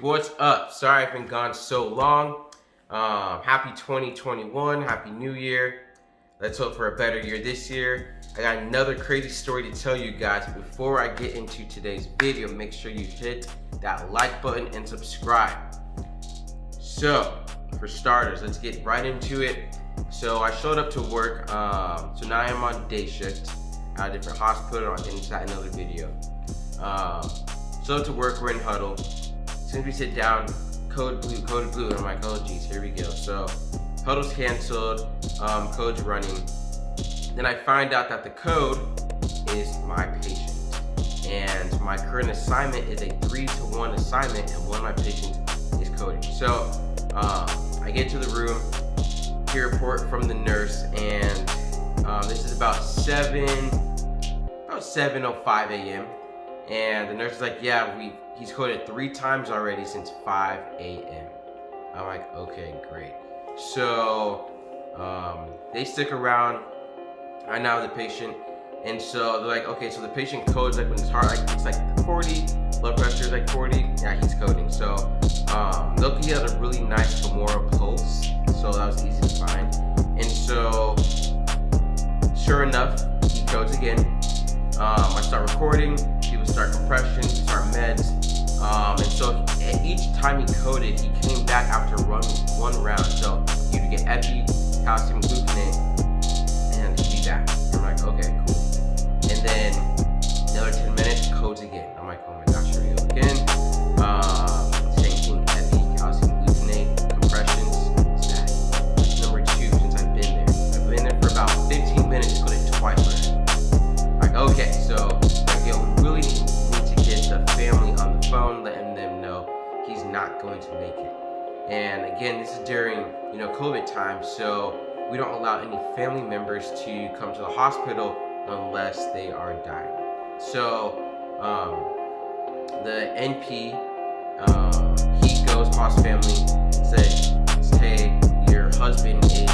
what's up? Sorry I've been gone so long. Happy 2021, Happy New Year. Let's hope for a better year this year. I got another crazy story to tell you guys. Before I get into today's video, make sure you hit that like button and subscribe. So, for starters, let's get right into it. So I showed up to work, so now I'm on day shift at a different hospital. I'll get into that in another video. Showed up to work, we're in huddle. As soon as we sit down, code blue, and I'm like, oh geez, here we go. So huddle's canceled, code's running. Then I find out that the code is my patient. And my current assignment is a 3-to-1 assignment, and one of my patients is coding. So I get to the room, hear a report from the nurse, and this is about 7:05 a.m. And the nurse is like, yeah, he's coded 3 times already since 5 a.m. I'm like, okay, great. So they stick around. I now have the patient, and so they're like, okay, so the patient codes like when his heart it's like 40, blood pressure is like 40. Yeah, he's coding. So luckily he had a really nice femoral pulse, so that was easy to find. And so sure enough, he codes again. I start recording, people start compression, start meds, and so each time he coded, he came back after one round. So you would get epi, calcium gluconate, and he'd be back. I'm like, okay, cool. And then another 10 minutes, codes again. I'm like, oh my gosh, here we go again. Same thing, epi, calcium gluconate, compressions, stat. Number 2 since I've been there. I've been there for about 15 minutes, coded twice already. Okay, so we really need to get the family on the phone, letting them know he's not going to make it. And again, this is during COVID time, so we don't allow any family members to come to the hospital unless they are dying. So the NP, he goes across family, says, hey, your husband is,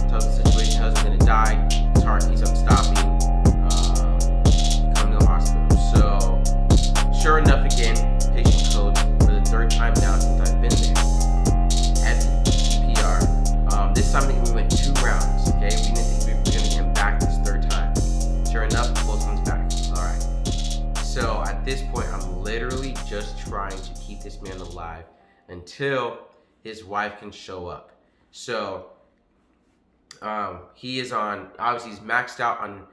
tells the situation, husband's gonna die, his heart keeps on stopping. Sure enough, again, patient codes for the 3rd time now since I've been there. Epi, CPR. This time we went 2 rounds, okay? We didn't think we were going to get him back this 3rd time. Sure enough, both one's back. Alright. So at this point, I'm literally just trying to keep this man alive until his wife can show up. So he is on, obviously he's maxed out on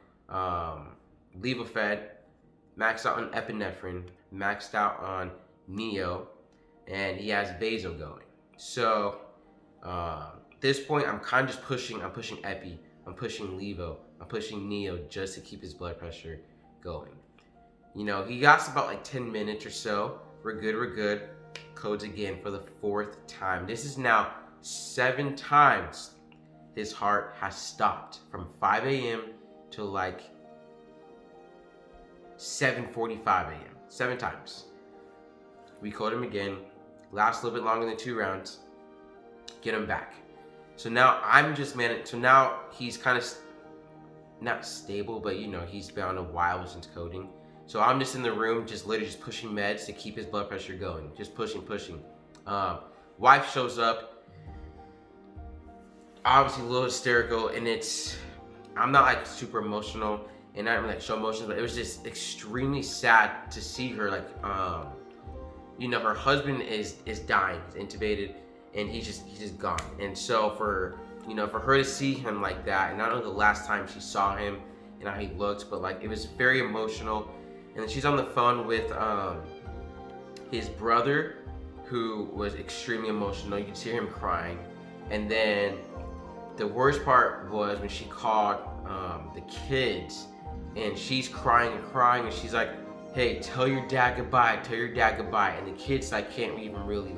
Levophed, maxed out on epinephrine, maxed out on Neo, and he has Vaso going. So at this point, I'm kind of just pushing. I'm pushing Epi, I'm pushing Levo, I'm pushing Neo just to keep his blood pressure going. He got about like 10 minutes or so. We're good. Codes again for the 4th time. This is now 7 times his heart has stopped from 5 a.m. to like 7:45 a.m. 7 times. We code him again. Lasts a little bit longer than 2 rounds. Get him back. So now I'm just managing. So now he's kind of not stable, but he's been on a while since coding. So I'm just in the room, just literally just pushing meds to keep his blood pressure going. Just pushing. Wife shows up. Obviously a little hysterical, and I'm not like super emotional. And not really show emotions, but it was just extremely sad to see her. Like, her husband is dying, he's intubated, and he's just gone. And so for her to see him like that, and I don't know the last time she saw him and how he looked, but like it was very emotional. And then she's on the phone with his brother, who was extremely emotional. You could see him crying. And then the worst part was when she called the kids. And she's crying, and she's like, hey, tell your dad goodbye. And the kids can't even really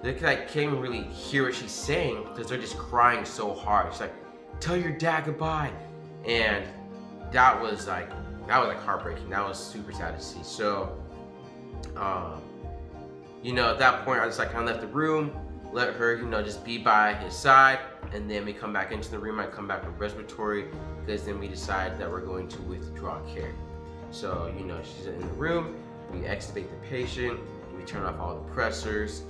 can't even really hear what she's saying because they're just crying so hard. She's like, tell your dad goodbye. And that was heartbreaking. That was super sad to see. So at that point I just kind of left the room, let her just be by his side, and then we come back into the room. I come back with respiratory, because then we decide that we're going to withdraw care. So she's in the room, we extubate the patient, We turned off all the pressors,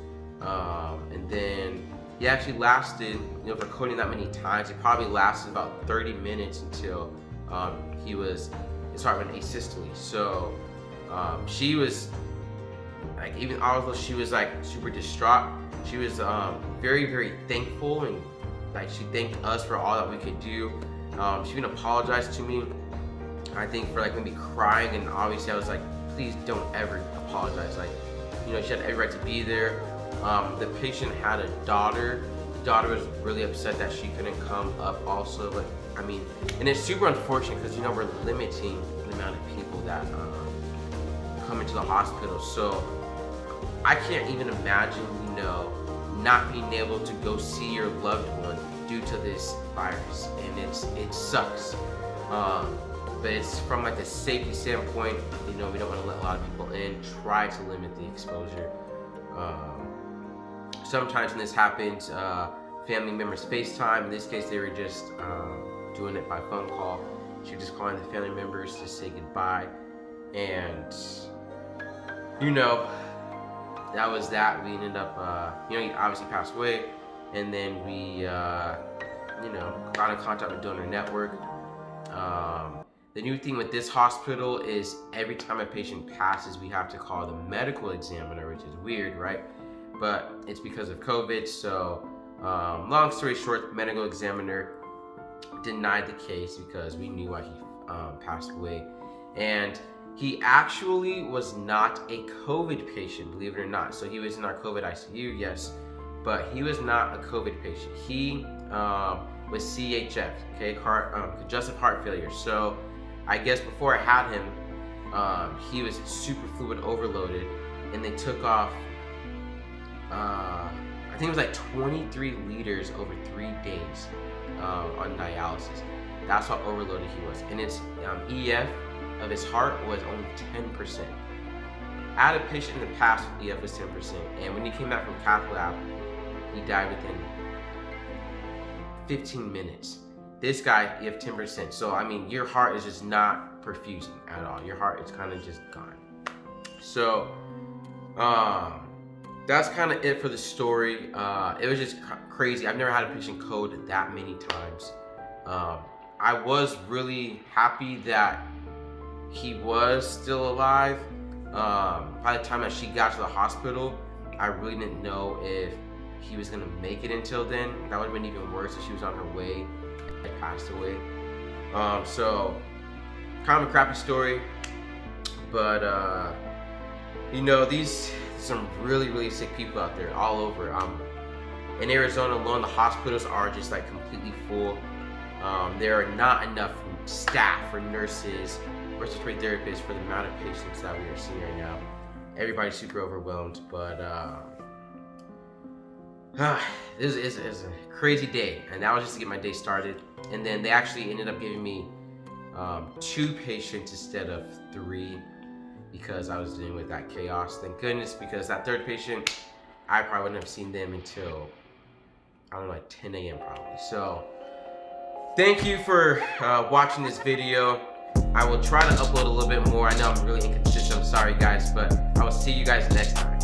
and then he actually lasted, for coding that many times, it probably lasted about 30 minutes until his heart went asystole. So she was like, even although she was like super distraught, she was very, very thankful, and like she thanked us for all that we could do. She even apologized to me, I think, for like maybe crying, and obviously I was like, please don't ever apologize. Like, she had every right to be there. The patient had a daughter. The daughter was really upset that she couldn't come up also, but I mean, and it's super unfortunate because we're limiting the amount of people that come into the hospital. So I can't even imagine, not being able to go see your loved one due to this virus, and it sucks. But it's from like a safety standpoint, we don't want to let a lot of people in. Try to limit the exposure. Sometimes when this happens, family members FaceTime. In this case, they were just doing it by phone call. She was just calling the family members to say goodbye, and that was that. We ended up, he obviously passed away, and then we, got in contact with Donor Network. The new thing with this hospital is every time a patient passes, we have to call the medical examiner, which is weird, right? But it's because of COVID. So, long story short, the medical examiner denied the case because we knew why he passed away. And he actually was not a COVID patient, believe it or not. So he was in our COVID ICU, yes, but he was not a COVID patient. He was CHF, okay, congestive heart failure. So I guess before I had him, he was super fluid overloaded, and they took off, I think it was like 23 liters over 3 days on dialysis. That's how overloaded he was. And his EF of his heart was only 10%. I had a patient in the past with EF was 10%, and when he came back from cath lab, he died within 15 minutes. This guy, EF 10%. So I mean, your heart is just not perfusing at all. Your heart is kind of just gone. So that's kind of it for the story. It was just crazy. I've never had a patient code that many times. I was really happy that he was still alive. By the time that she got to the hospital, I really didn't know if he was gonna make it until then. That would have been even worse if she was on her way and passed away. So kind of a crappy story, but these some really, really sick people out there all over. In Arizona alone, the hospitals are just like completely full. There are not enough staff or nurses, respiratory therapists for the amount of patients that we are seeing right now. Everybody's super overwhelmed, but this is a crazy day, and that was just to get my day started. And then they actually ended up giving me 2 patients instead of 3 because I was dealing with that chaos. Thank goodness, because that 3rd patient, I probably wouldn't have seen them until, I don't know, like 10 a.m. probably. So thank you for watching this video. I will try to upload a little bit more. I know I'm really inconsistent. I'm sorry, guys, but I will see you guys next time.